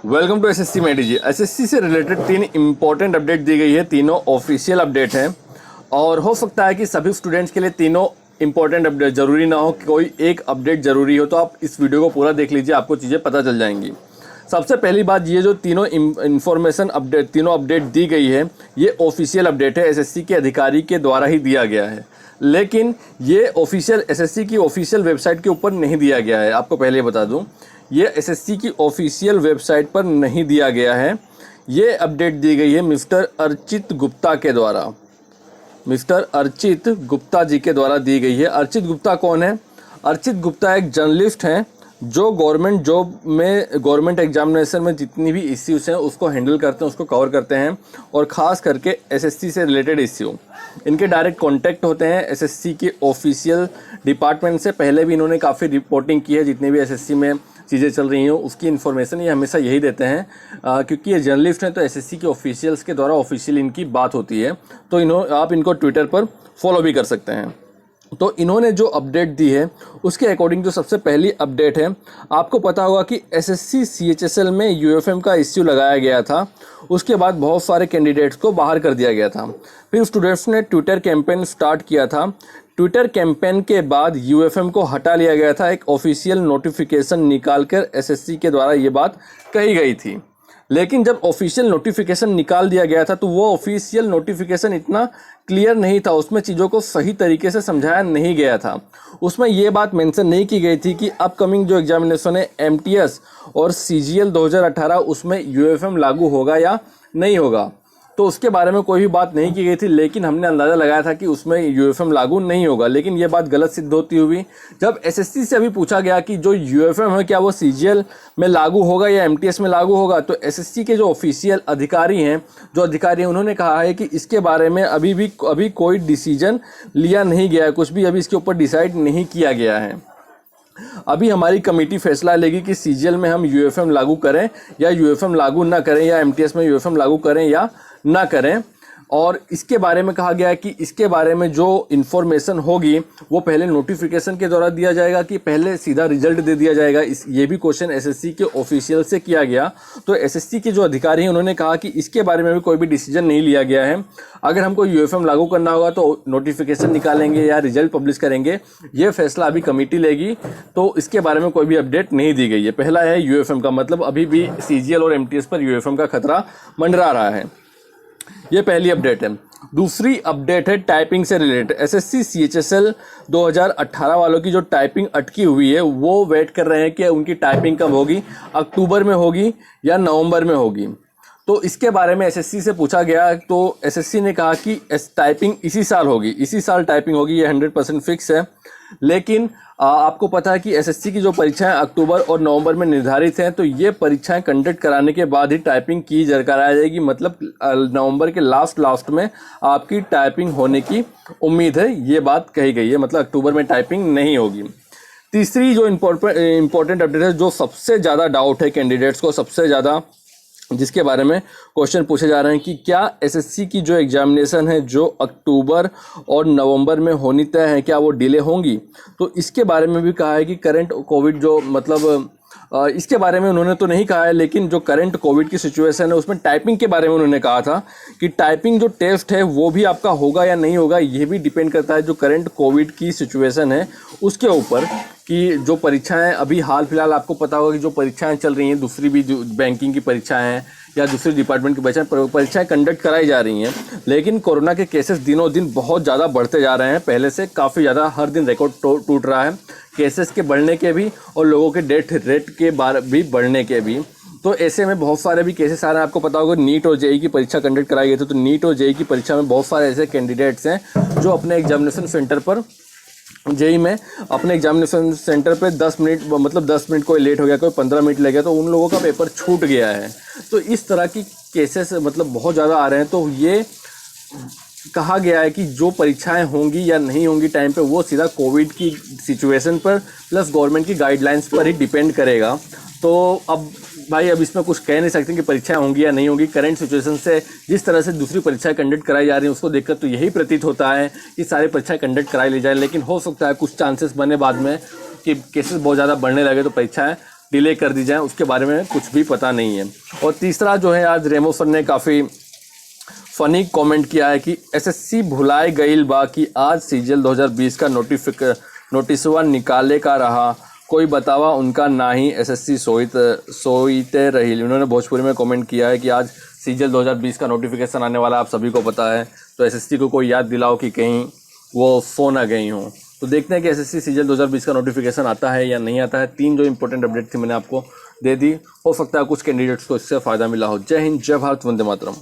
Welcome to SSC मेडी जी। SSC से रिलेटेड 3 इम्पॉर्टेंट अपडेट दी गई है, तीनों ऑफिशियल अपडेट हैं और हो सकता है कि सभी स्टूडेंट्स के लिए तीनों इम्पॉर्टेंट अपडेट ज़रूरी ना हो, कोई एक अपडेट ज़रूरी हो। तो आप इस वीडियो को पूरा देख लीजिए, आपको चीज़ें पता चल जाएंगी। सबसे पहली बात, ये जो तीनों इन्फॉर्मेशन अपडेट तीनों अपडेट दी गई है, ये ऑफिशियल अपडेट है, एसएससी के अधिकारी के द्वारा ही दिया गया है। लेकिन ये ऑफिशियल एसएससी की ऑफिशियल वेबसाइट के ऊपर नहीं दिया गया है। आपको पहले बता दूं, ये एसएससी की ऑफिशियल वेबसाइट पर नहीं दिया गया है। ये अपडेट दी गई है मिस्टर अर्चित गुप्ता के द्वारा, मिस्टर अर्चित गुप्ता जी के द्वारा दी गई है। अर्चित गुप्ता कौन है? अर्चित गुप्ता एक जर्नलिस्ट हैं जो गवर्नमेंट जॉब में, गवर्नमेंट एग्जामिनेशन में जितनी भी इश्यूज हैं उसको हैंडल करते हैं, उसको कवर करते हैं और ख़ास करके एसएससी से रिलेटेड इश्यू इनके डायरेक्ट कांटेक्ट होते हैं एसएससी के ऑफिशियल डिपार्टमेंट से। पहले भी इन्होंने काफ़ी रिपोर्टिंग की है, जितनी भी एसएससी में चीज़ें चल रही हैं उसकी इन्फॉर्मेशन ये हमेशा यही देते हैं, क्योंकि ये जर्नलिस्ट हैं तो एसएससी के ऑफिशियल्स के द्वारा ऑफिशियल इनकी बात होती है। तो आप इनको ट्विटर पर फॉलो भी कर सकते हैं। तो इन्होंने जो अपडेट दी है उसके अकॉर्डिंग जो सबसे पहली अपडेट है, आपको पता होगा कि एसएससी सीएचएसएल में यूएफएम का इश्यू लगाया गया था। उसके बाद बहुत सारे कैंडिडेट्स को बाहर कर दिया गया था। फिर स्टूडेंट्स ने ट्विटर कैंपेन स्टार्ट किया था। ट्विटर कैंपेन के बाद यूएफएम को हटा लिया गया था। एक ऑफिशियल नोटिफिकेशन निकालकर एसएससी के द्वारा ये बात कही गई थी। लेकिन जब ऑफिशियल नोटिफिकेशन निकाल दिया गया था तो वो ऑफिशियल नोटिफिकेशन इतना क्लियर नहीं था, उसमें चीज़ों को सही तरीके से समझाया नहीं गया था। उसमें ये बात मेंशन नहीं की गई थी कि अपकमिंग जो एग्जामिनेशन है एमटीएस और सीजीएल 2018 उसमें यूएफएम लागू होगा या नहीं होगा, तो उसके बारे में कोई भी बात नहीं की गई थी। लेकिन हमने अंदाज़ा लगाया था कि उसमें यूएफएम लागू नहीं होगा, लेकिन ये बात गलत सिद्ध होती हुई जब एसएससी से अभी पूछा गया कि जो यूएफएम है क्या वो सीजीएल में लागू होगा या एमटीएस में लागू होगा, तो एसएससी के जो ऑफिशियल अधिकारी हैं, उन्होंने कहा है कि इसके बारे में अभी कोई डिसीजन लिया नहीं गया है, कुछ भी अभी इसके ऊपर डिसाइड नहीं किया गया है। अभी हमारी कमेटी फैसला लेगी कि सीजीएल में हम यूएफएम लागू करें या यूएफएम लागू ना करें, या एमटीएस में यूएफएम लागू करें या ना करें। और इसके बारे में कहा गया है कि इसके बारे में जो इन्फॉर्मेशन होगी वो पहले नोटिफिकेशन के द्वारा दिया जाएगा कि पहले सीधा रिजल्ट दे दिया जाएगा। ये भी क्वेश्चन एसएससी के ऑफिशियल से किया गया। तो एसएससी के जो अधिकारी हैं उन्होंने कहा कि इसके बारे में भी कोई भी डिसीजन नहीं लिया गया है। अगर हमको यूएफएम लागू करना होगा तो नोटिफिकेशन निकालेंगे या रिजल्ट पब्लिश करेंगे, ये फैसला अभी कमेटी लेगी। तो इसके बारे में कोई भी अपडेट नहीं दी गई है। पहला है यूएफएम का मतलब अभी भी सीजीएल और एमटीएस पर यूएफएम का खतरा मंडरा रहा है। ये पहली अपडेट है। दूसरी अपडेट है टाइपिंग से रिलेटेड। एसएससी सीएचएसएल 2018 वालों की जो टाइपिंग अटकी हुई है वो वेट कर रहे हैं कि उनकी टाइपिंग कब होगी, अक्टूबर में होगी या नवंबर में होगी। तो इसके बारे में एसएससी से पूछा गया तो एसएससी ने कहा कि टाइपिंग इसी साल होगी, इसी साल टाइपिंग होगी, ये 100% फिक्स है। लेकिन आपको पता है कि एसएससी की जो परीक्षाएं अक्टूबर और नवंबर में निर्धारित हैं, तो ये परीक्षाएं कंडक्ट कराने के बाद ही टाइपिंग की कराई जाएगी। मतलब नवंबर के लास्ट में आपकी टाइपिंग होने की उम्मीद है, ये बात कही गई है। मतलब अक्टूबर में टाइपिंग नहीं होगी। तीसरी जो इम्पोर्टेंट अपडेट है, जो सबसे ज़्यादा डाउट है कैंडिडेट्स को, सबसे ज़्यादा जिसके बारे में क्वेश्चन पूछे जा रहे हैं कि क्या एसएससी की जो एग्जामिनेशन है जो अक्टूबर और नवंबर में होनी तय है, क्या वो डिले होंगी। तो इसके बारे में भी कहा है कि करंट कोविड जो मतलब इसके बारे में उन्होंने तो नहीं कहा है, लेकिन जो करंट कोविड की सिचुएशन है उसमें टाइपिंग के बारे में उन्होंने कहा था कि टाइपिंग जो टेस्ट है वो भी आपका होगा या नहीं होगा, ये भी डिपेंड करता है जो करंट कोविड की सिचुएशन है उसके ऊपर, कि जो परीक्षाएं अभी हाल फिलहाल आपको पता होगा कि जो परीक्षाएं चल रही हैं, दूसरी भी जो बैंकिंग की परीक्षाएं हैं या दूसरे डिपार्टमेंट की परीक्षाएं कंडक्ट कराई जा रही हैं। लेकिन कोरोना के केसेस दिनों दिन बहुत ज़्यादा बढ़ते जा रहे हैं, पहले से काफ़ी ज़्यादा हर दिन रिकॉर्ड टूट रहा है, केसेस के बढ़ने के भी और लोगों के डेथ रेट के बारे भी बढ़ने के भी। तो ऐसे में बहुत सारे भी केसेस आ रहे हैं। आपको पता होगा नीट और जेईई की परीक्षा कंडक्ट कराई गई थी, तो नीट और जेईई की परीक्षा में बहुत सारे ऐसे कैंडिडेट्स हैं जो अपने एग्जामिनेशन सेंटर पर, जेईई में अपने एग्जामिनेशन सेंटर पे 10 मिनट कोई लेट हो गया, कोई 15 मिनट लग गया, तो उन लोगों का पेपर छूट गया है। तो इस तरह की केसेस मतलब बहुत ज़्यादा आ रहे हैं। तो ये कहा गया है कि जो परीक्षाएं होंगी या नहीं होंगी टाइम पे वो सीधा कोविड की सिचुएशन पर प्लस गवर्नमेंट की गाइडलाइंस पर ही डिपेंड करेगा। तो अब भाई अब इसमें कुछ कह नहीं सकते कि परीक्षाएं होंगी या नहीं होंगी। करंट सिचुएशन से जिस तरह से दूसरी परीक्षाएं कंडक्ट कराई जा रही हैं उसको देखकर तो यही प्रतीत होता है कि सारी परीक्षाएं कंडक्ट कराई ली जाए। लेकिन हो सकता है कुछ चांसेस बने बाद में कि केसेस बहुत ज़्यादा बढ़ने लगे तो परीक्षाएं डिले कर दी जाए, उसके बारे में कुछ भी पता नहीं है। और तीसरा जो है, आज रेमो सर ने काफ़ी फनी कमेंट किया है कि एसएससी भुलाए गईल बा कि आज सीजीएल 2020 का नोटिसवा निकाले का रहा, कोई बतावा उनका नाही, एसएससी सोईते रही। उन्होंने भोजपुरी में कमेंट किया है कि आज सीजीएल 2020 का नोटिफिकेशन आने वाला, आप सभी को पता है, तो एसएससी को कोई याद दिलाओ कि कहीं वो फ़ोन आ गई हों। तो देखते हैं कि एसएससी सीजीएल 2020 का नोटिफिकेशन आता है या नहीं आता है। 3 जो इंपॉर्टेंट अपडेट थी मैंने आपको दे दी, हो सकता है कुछ कैंडिडेट्स को इससे फ़ायदा मिला हो। जय हिंद, जय भारत, वंदे मातरम।